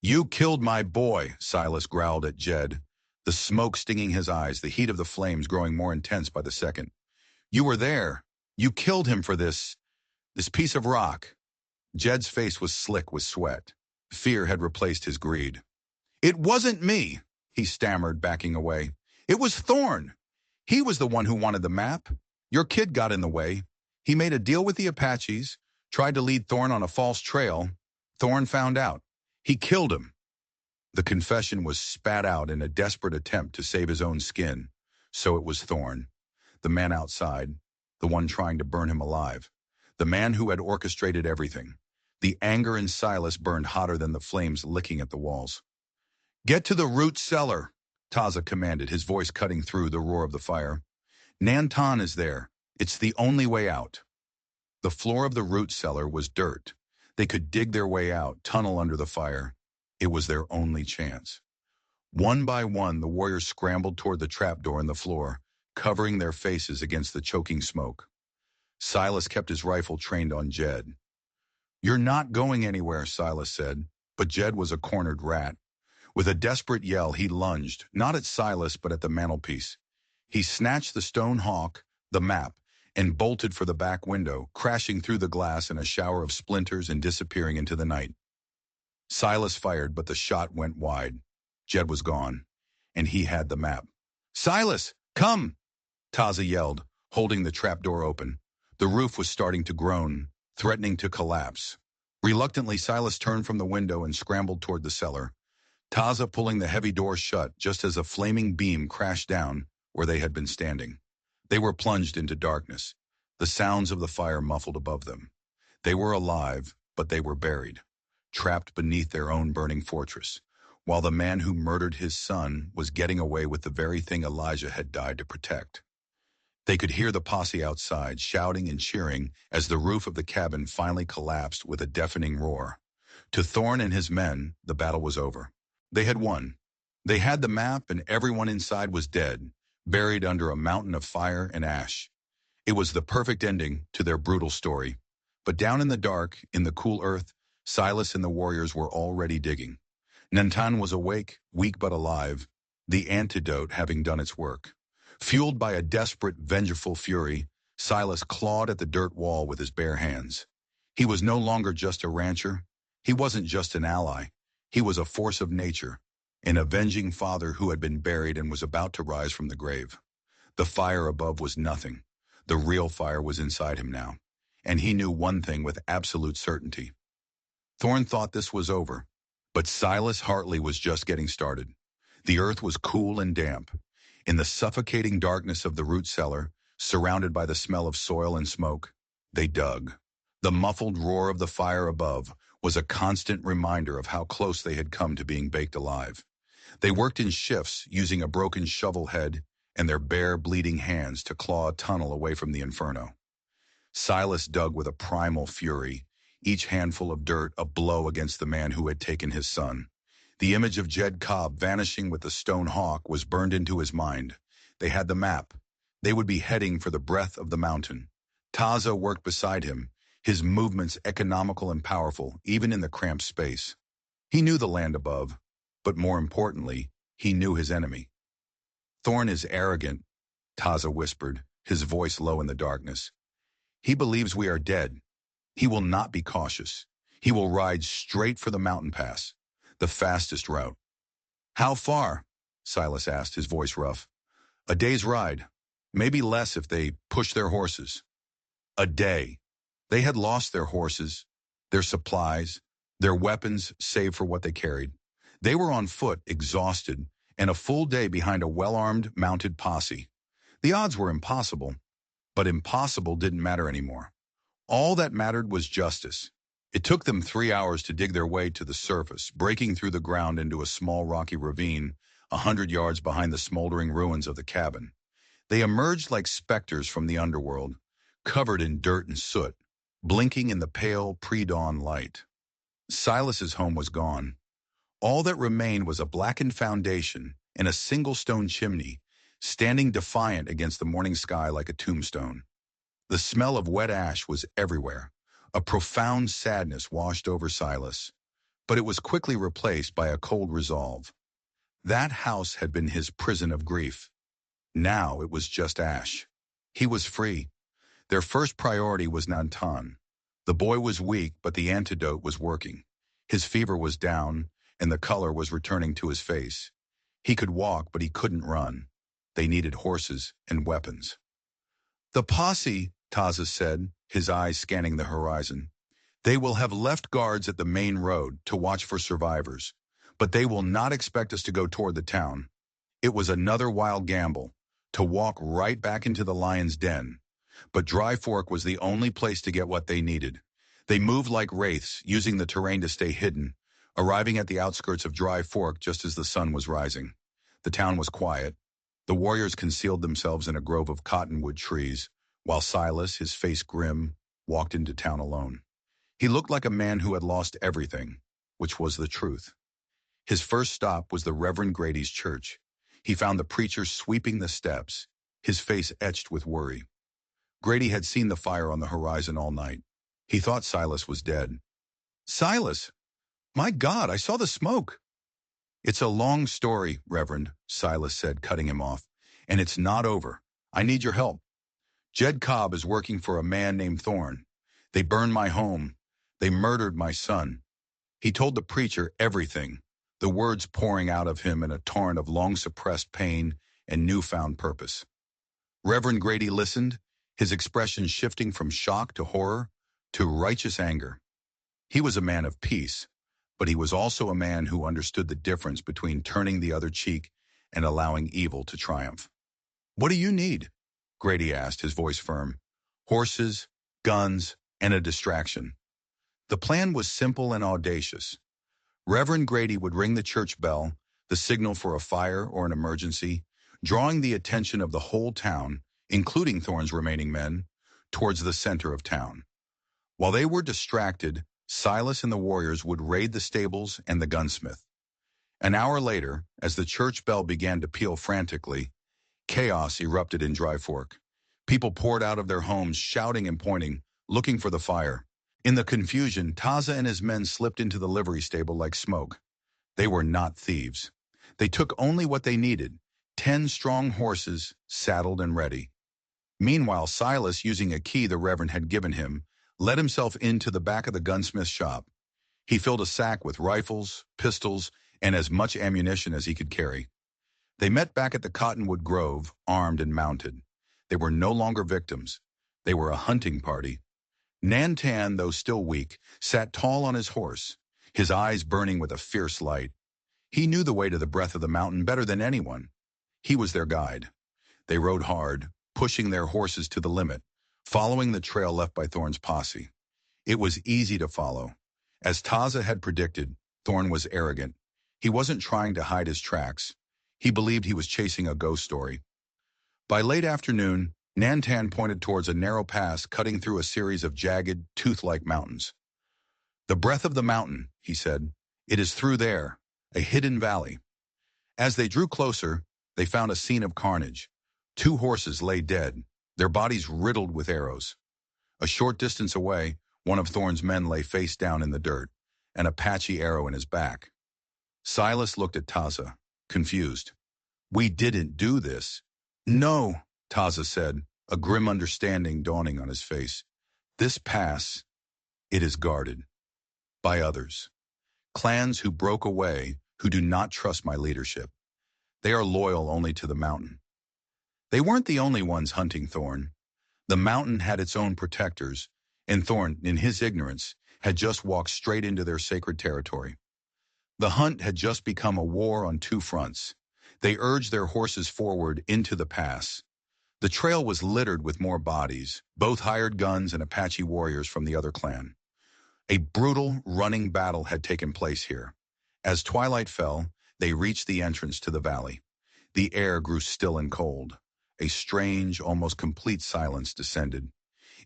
"You killed my boy," Silas growled at Jed, the smoke stinging his eyes, the heat of the flames growing more intense by the second. "You were there. You killed him for this piece of rock." Jed's face was slick with sweat. Fear had replaced his greed. "It wasn't me," he stammered, backing away. "It was Thorne. He was the one who wanted the map. Your kid got in the way. He made a deal with the Apaches, tried to lead Thorne on a false trail. Thorne found out. He killed him." The confession was spat out in a desperate attempt to save his own skin. So it was Thorn, the man outside, the one trying to burn him alive, the man who had orchestrated everything. The anger in Silas burned hotter than the flames licking at the walls. "Get to the root cellar," Taza commanded, his voice cutting through the roar of the fire. "Nantan is there. It's the only way out." The floor of the root cellar was dirt. They could dig their way out, tunnel under the fire. It was their only chance. One by one, the warriors scrambled toward the trapdoor in the floor, covering their faces against the choking smoke. Silas kept his rifle trained on Jed. "You're not going anywhere," Silas said, but Jed was a cornered rat. With a desperate yell, he lunged, not at Silas but at the mantelpiece. He snatched the stone hawk, the map, and bolted for the back window, crashing through the glass in a shower of splinters and disappearing into the night. Silas fired, but the shot went wide. Jed was gone, and he had the map. "Silas, come!" Taza yelled, holding the trapdoor open. The roof was starting to groan, threatening to collapse. Reluctantly, Silas turned from the window and scrambled toward the cellar, Taza pulling the heavy door shut just as a flaming beam crashed down where they had been standing. They were plunged into darkness, the sounds of the fire muffled above them. They were alive, but they were buried, trapped beneath their own burning fortress, while the man who murdered his son was getting away with the very thing Elijah had died to protect. They could hear the posse outside, shouting and cheering as the roof of the cabin finally collapsed with a deafening roar. To Thorn and his men, the battle was over. They had won. They had the map, and everyone inside was dead, buried under a mountain of fire and ash. It was the perfect ending to their brutal story. But down in the dark, in the cool earth, Silas and the warriors were already digging. Nantan was awake, weak but alive, the antidote having done its work. Fueled by a desperate, vengeful fury, Silas clawed at the dirt wall with his bare hands. He was no longer just a rancher. He wasn't just an ally. He was a force of nature, an avenging father who had been buried and was about to rise from the grave. The fire above was nothing. The real fire was inside him now, and he knew one thing with absolute certainty. Thorn thought this was over, but Silas Hartley was just getting started. The earth was cool and damp. In the suffocating darkness of the root cellar, surrounded by the smell of soil and smoke, they dug. The muffled roar of the fire above was a constant reminder of how close they had come to being baked alive. They worked in shifts, using a broken shovel head and their bare, bleeding hands to claw a tunnel away from the inferno. Silas dug with a primal fury, each handful of dirt a blow against the man who had taken his son. The image of Jed Cobb vanishing with the stone hawk was burned into his mind. They had the map. They would be heading for the breadth of the mountain. Taza worked beside him, his movements economical and powerful, even in the cramped space. He knew the land above, but more importantly, he knew his enemy. "Thorn is arrogant," Taza whispered, his voice low in the darkness. "He believes we are dead. He will not be cautious. He will ride straight for the mountain pass, the fastest route." "How far?" Silas asked, his voice rough. "A day's ride. Maybe less if they push their horses." A day. They had lost their horses, their supplies, their weapons save for what they carried. They were on foot, exhausted, and a full day behind a well-armed, mounted posse. The odds were impossible, but impossible didn't matter anymore. All that mattered was justice. It took them 3 hours to dig their way to the surface, breaking through the ground into a small rocky ravine, 100 yards behind the smoldering ruins of the cabin. They emerged like specters from the underworld, covered in dirt and soot, blinking in the pale pre-dawn light. Silas's home was gone. All that remained was a blackened foundation and a single stone chimney, standing defiant against the morning sky like a tombstone. The smell of wet ash was everywhere. A profound sadness washed over Silas, but it was quickly replaced by a cold resolve. That house had been his prison of grief. Now it was just ash. He was free. Their first priority was Nantan. The boy was weak, but the antidote was working. His fever was down, and the color was returning to his face. He could walk, but he couldn't run. They needed horses and weapons. "The posse," Taza said, his eyes scanning the horizon. "They will have left guards at the main road to watch for survivors. But they will not expect us to go toward the town. It was another wild gamble, to walk right back into the lion's den. But Dry Fork was the only place to get what they needed. They moved like wraiths, using the terrain to stay hidden, arriving at the outskirts of Dry Fork just as the sun was rising. The town was quiet. The warriors concealed themselves in a grove of cottonwood trees, while Silas, his face grim, walked into town alone. He looked like a man who had lost everything, which was the truth. His first stop was the Reverend Grady's church. He found the preacher sweeping the steps, his face etched with worry. Grady had seen the fire on the horizon all night. He thought Silas was dead. "Silas! My God, I saw the smoke!" "It's a long story, Reverend," Silas said, cutting him off. "And it's not over. I need your help. Jed Cobb is working for a man named Thorne. They burned my home. They murdered my son." He told the preacher everything, the words pouring out of him in a torrent of long-suppressed pain and newfound purpose. Reverend Grady listened, his expression shifting from shock to horror to righteous anger. He was a man of peace, but he was also a man who understood the difference between turning the other cheek and allowing evil to triumph. "What do you need?" Grady asked, his voice firm. "Horses, guns, and a distraction." The plan was simple and audacious. Reverend Grady would ring the church bell, the signal for a fire or an emergency, drawing the attention of the whole town, including Thorne's remaining men, towards the center of town. While they were distracted, Silas and the warriors would raid the stables and the gunsmith. An hour later, as the church bell began to peal frantically, chaos erupted in Dry Fork. People poured out of their homes, shouting and pointing, looking for the fire. In the confusion, Taza and his men slipped into the livery stable like smoke. They were not thieves. They took only what they needed, 10 strong horses, saddled and ready. Meanwhile, Silas, using a key the Reverend had given him, let himself into the back of the gunsmith's shop. He filled a sack with rifles, pistols, and as much ammunition as he could carry. They met back at the Cottonwood Grove, armed and mounted. They were no longer victims. They were a hunting party. Nantan, though still weak, sat tall on his horse, his eyes burning with a fierce light. He knew the way to the breath of the mountain better than anyone. He was their guide. They rode hard, pushing their horses to the limit, following the trail left by Thorne's posse. It was easy to follow. As Taza had predicted, Thorne was arrogant. He wasn't trying to hide his tracks. He believed he was chasing a ghost story. By late afternoon, Nantan pointed towards a narrow pass cutting through a series of jagged, tooth-like mountains. "The breath of the mountain," he said. "It is through there, a hidden valley." As they drew closer, they found a scene of carnage. 2 horses lay dead, their bodies riddled with arrows. A short distance away, one of Thorne's men lay face down in the dirt, an Apache arrow in his back. Silas looked at Taza, confused. "We didn't do this." "No," Taza said, a grim understanding dawning on his face. "This pass, it is guarded. By others. Clans who broke away, who do not trust my leadership. They are loyal only to the mountain." They weren't the only ones hunting Thorne. The mountain had its own protectors, and Thorne, in his ignorance, had just walked straight into their sacred territory. The hunt had just become a war on 2 fronts. They urged their horses forward into the pass. The trail was littered with more bodies, both hired guns and Apache warriors from the other clan. A brutal, running battle had taken place here. As twilight fell, they reached the entrance to the valley. The air grew still and cold. A strange, almost complete silence descended.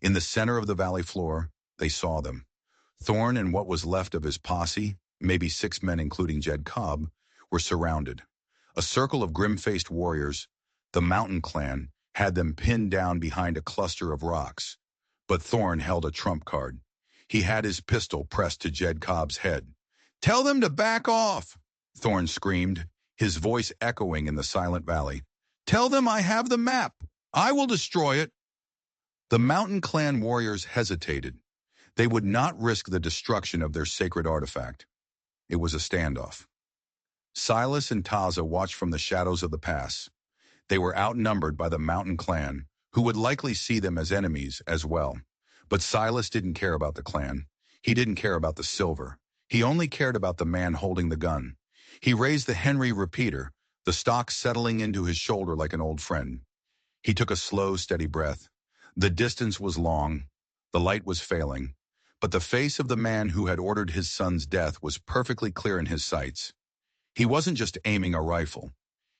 In the center of the valley floor, they saw them. Thorne and what was left of his posse, maybe 6 men including Jed Cobb, were surrounded. A circle of grim-faced warriors, the Mountain Clan, had them pinned down behind a cluster of rocks. But Thorne held a trump card. He had his pistol pressed to Jed Cobb's head. "Tell them to back off!" Thorne screamed, his voice echoing in the silent valley. "Tell them I have the map. I will destroy it." The Mountain Clan warriors hesitated. They would not risk the destruction of their sacred artifact. It was a standoff. Silas and Taza watched from the shadows of the pass. They were outnumbered by the Mountain Clan, who would likely see them as enemies as well. But Silas didn't care about the clan. He didn't care about the silver. He only cared about the man holding the gun. He raised the Henry repeater, the stock settling into his shoulder like an old friend. He took a slow, steady breath. The distance was long. The light was failing. But the face of the man who had ordered his son's death was perfectly clear in his sights. He wasn't just aiming a rifle.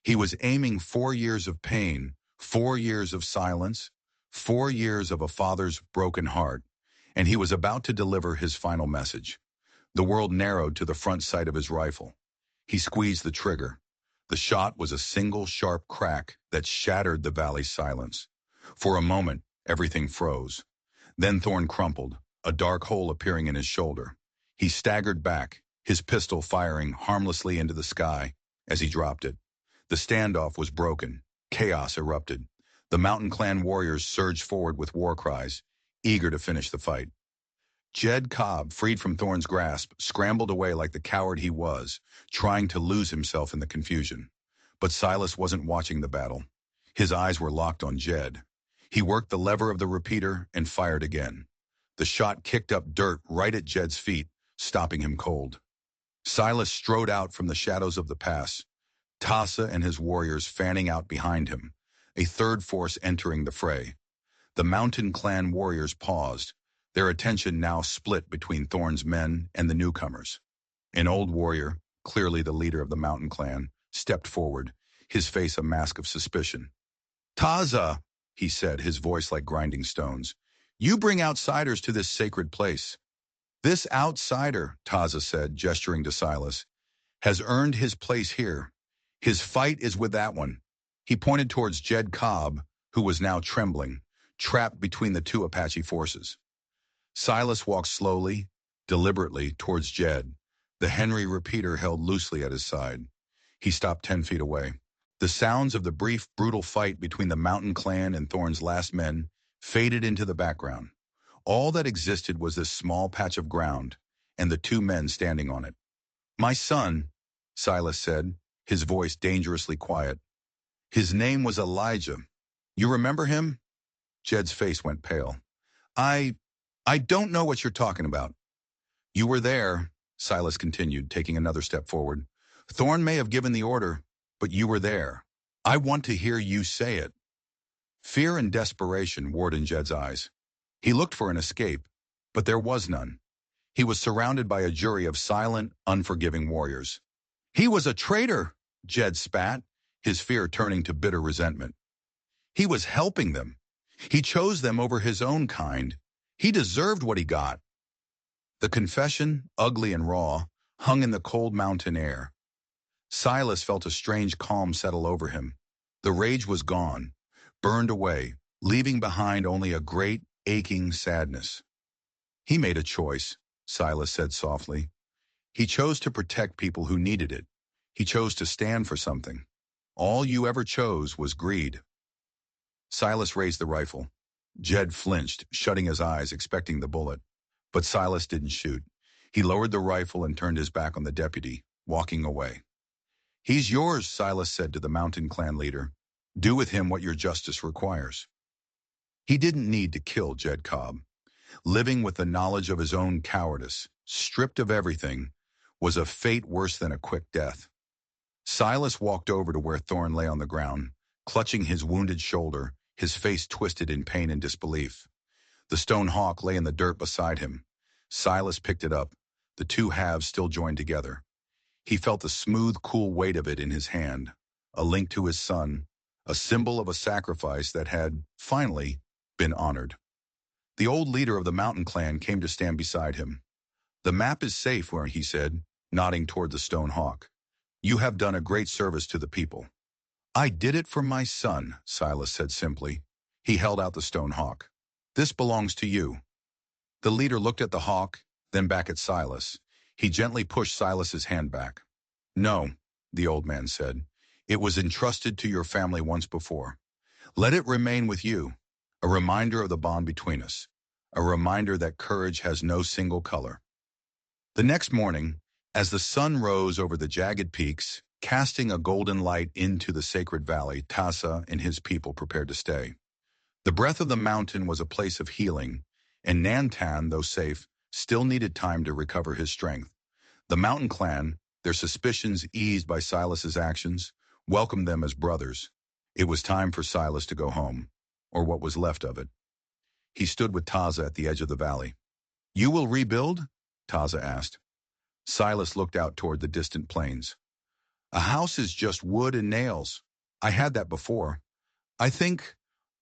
He was aiming 4 years of pain, 4 years of silence, 4 years of a father's broken heart, and he was about to deliver his final message. The world narrowed to the front sight of his rifle. He squeezed the trigger. The shot was a single sharp crack that shattered the valley's silence. For a moment, everything froze. Then Thorne crumpled, a dark hole appearing in his shoulder. He staggered back, his pistol firing harmlessly into the sky as he dropped it. The standoff was broken. Chaos erupted. The Mountain Clan warriors surged forward with war cries, eager to finish the fight. Jed Cobb, freed from Thorne's grasp, scrambled away like the coward he was, trying to lose himself in the confusion. But Silas wasn't watching the battle. His eyes were locked on Jed. He worked the lever of the repeater and fired again. The shot kicked up dirt right at Jed's feet, stopping him cold. Silas strode out from the shadows of the pass, Tassa and his warriors fanning out behind him, a third force entering the fray. The Mountain Clan warriors paused, their attention now split between Thorne's men and the newcomers. An old warrior, clearly the leader of the Mountain Clan, stepped forward, his face a mask of suspicion. "Tassa," he said, his voice like grinding stones, "you bring outsiders to this sacred place." "This outsider," Tassa said, gesturing to Silas, "has earned his place here. His fight is with that one." He pointed towards Jed Cobb, who was now trembling, trapped between the two Apache forces. Silas walked slowly, deliberately, towards Jed, the Henry repeater held loosely at his side. He stopped 10 feet away. The sounds of the brief, brutal fight between the Mountain Clan and Thorne's last men faded into the background. All that existed was this small patch of ground, and the two men standing on it. "My son," Silas said, his voice dangerously quiet. "His name was Elijah. You remember him?" Jed's face went pale. I don't know what you're talking about." "You were there," Silas continued, taking another step forward. "Thorne may have given the order, but you were there. I want to hear you say it." Fear and desperation warred in Jed's eyes. He looked for an escape, but there was none. He was surrounded by a jury of silent, unforgiving warriors. "He was a traitor," Jed spat, his fear turning to bitter resentment. "He was helping them. He chose them over his own kind. He deserved what he got." The confession, ugly and raw, hung in the cold mountain air. Silas felt a strange calm settle over him. The rage was gone, burned away, leaving behind only a great, aching sadness. "He made a choice," Silas said softly. "He chose to protect people who needed it. He chose to stand for something. All you ever chose was greed." Silas raised the rifle. Jed flinched, shutting his eyes, expecting the bullet. But Silas didn't shoot. He lowered the rifle and turned his back on the deputy, walking away. "He's yours," Silas said to the Mountain Clan leader. "Do with him what your justice requires." He didn't need to kill Jed Cobb. Living with the knowledge of his own cowardice, stripped of everything, was a fate worse than a quick death. Silas walked over to where Thorne lay on the ground, clutching his wounded shoulder, his face twisted in pain and disbelief. The stone hawk lay in the dirt beside him. Silas picked it up, the two halves still joined together. He felt the smooth, cool weight of it in his hand, a link to his son, a symbol of a sacrifice that had, finally, been honored. The old leader of the Mountain Clan came to stand beside him. "The map is safe," he said, nodding toward the stone hawk. "You have done a great service to the people." "I did it for my son," Silas said simply. He held out the stone hawk. "This belongs to you." The leader looked at the hawk, then back at Silas. He gently pushed Silas's hand back. "No," the old man said. "It was entrusted to your family once before. Let it remain with you, a reminder of the bond between us, a reminder that courage has no single color." The next morning, as the sun rose over the jagged peaks, casting a golden light into the sacred valley, Tassa and his people prepared to stay. The breath of the mountain was a place of healing, and Nantan, though safe, still needed time to recover his strength. The Mountain Clan, their suspicions eased by Silas's actions, welcomed them as brothers. It was time for Silas to go home, or what was left of it. He stood with Taza at the edge of the valley. "You will rebuild?" Taza asked. Silas looked out toward the distant plains. "A house is just wood and nails. I had that before. I think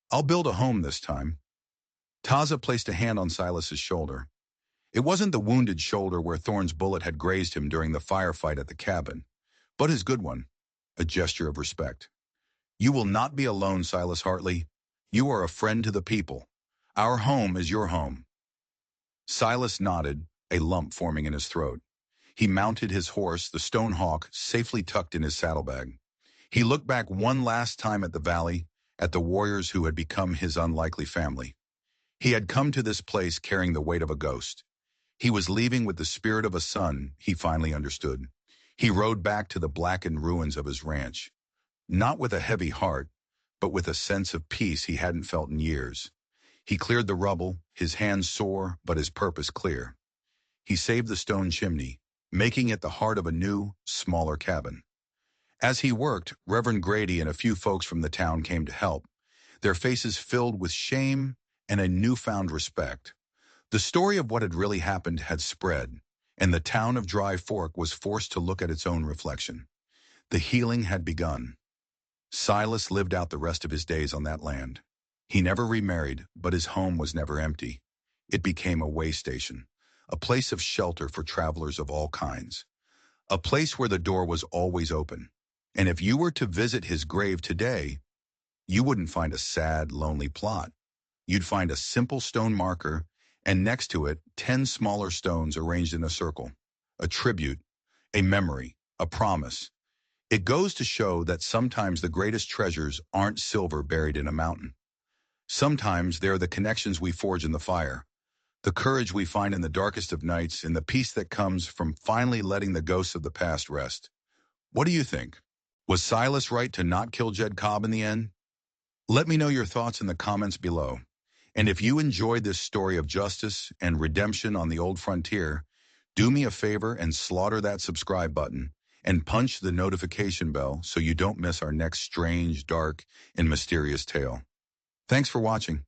I'll build a home this time." Taza placed a hand on Silas's shoulder. It wasn't the wounded shoulder where Thorn's bullet had grazed him during the firefight at the cabin, but his good one, a gesture of respect. "You will not be alone, Silas Hartley. You are a friend to the people. Our home is your home." Silas nodded, a lump forming in his throat. He mounted his horse, the Stone Hawk, safely tucked in his saddlebag. He looked back one last time at the valley, at the warriors who had become his unlikely family. He had come to this place carrying the weight of a ghost. He was leaving with the spirit of a son, he finally understood. He rode back to the blackened ruins of his ranch, not with a heavy heart, but with a sense of peace he hadn't felt in years. He cleared the rubble, his hands sore, but his purpose clear. He saved the stone chimney, making it the heart of a new, smaller cabin. As he worked, Reverend Grady and a few folks from the town came to help, their faces filled with shame and a newfound respect. The story of what had really happened had spread, and the town of Dry Fork was forced to look at its own reflection. The healing had begun. Silas lived out the rest of his days on that land. He never remarried, but his home was never empty. It became a way station, a place of shelter for travelers of all kinds, a place where the door was always open. And if you were to visit his grave today, you wouldn't find a sad, lonely plot. You'd find a simple stone marker, and next to it, 10 smaller stones arranged in a circle. A tribute, a memory, a promise. It goes to show that sometimes the greatest treasures aren't silver buried in a mountain. Sometimes they're the connections we forge in the fire, the courage we find in the darkest of nights, and the peace that comes from finally letting the ghosts of the past rest. What do you think? Was Silas right to not kill Jed Cobb in the end? Let me know your thoughts in the comments below. And if you enjoyed this story of justice and redemption on the old frontier, do me a favor and slaughter that subscribe button and punch the notification bell so you don't miss our next strange, dark, and mysterious tale. Thanks for watching.